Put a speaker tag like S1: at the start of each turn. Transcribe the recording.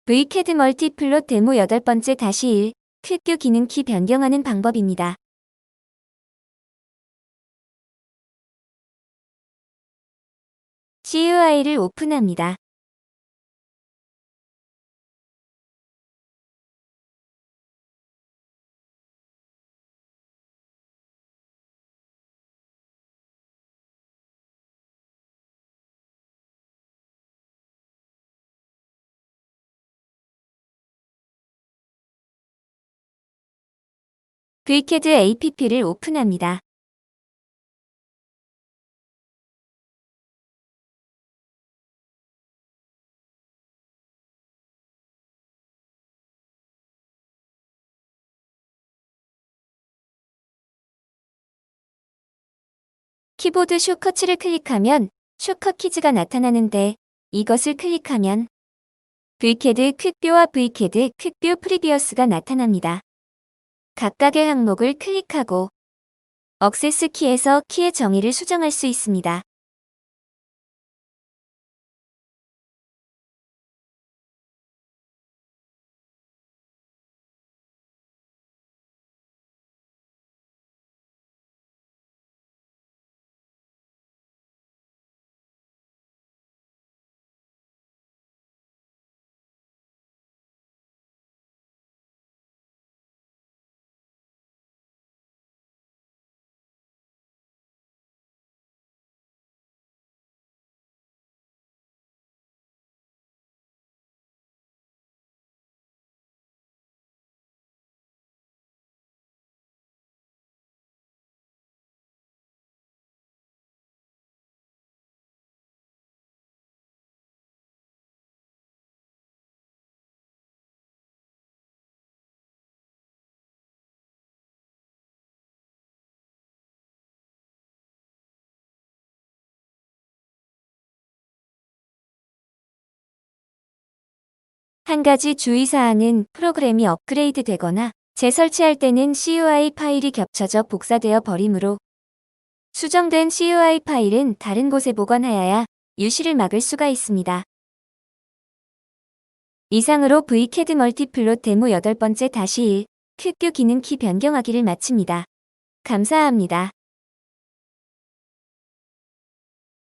S1: Vcad 멀티플롯 데모 8번째 -1 퀵뷰 기능 키 변경하는 방법입니다. CUI를 오픈합니다. Vcad app를 오픈합니다. 키보드 숏커츠를 클릭하면 숏컷 키즈가 나타나는데 이것을 클릭하면 Vcad 퀵뷰와 Vcad 퀵뷰 프리비어스가 나타납니다. 각각의 항목을 클릭하고 억세스 키에서 키의 정의를 수정할 수 있습니다. 한 가지 주의사항은 프로그램이 업그레이드 되거나 재설치할 때는 CUI 파일이 겹쳐져 복사되어 버리므로 수정된 CUI 파일은 다른 곳에 보관하여야 유실을 막을 수가 있습니다. 이상으로 Vcad 멀티플롯 데모 8번째 -1 퀵뷰 기능 키 변경하기를 마칩니다. 감사합니다.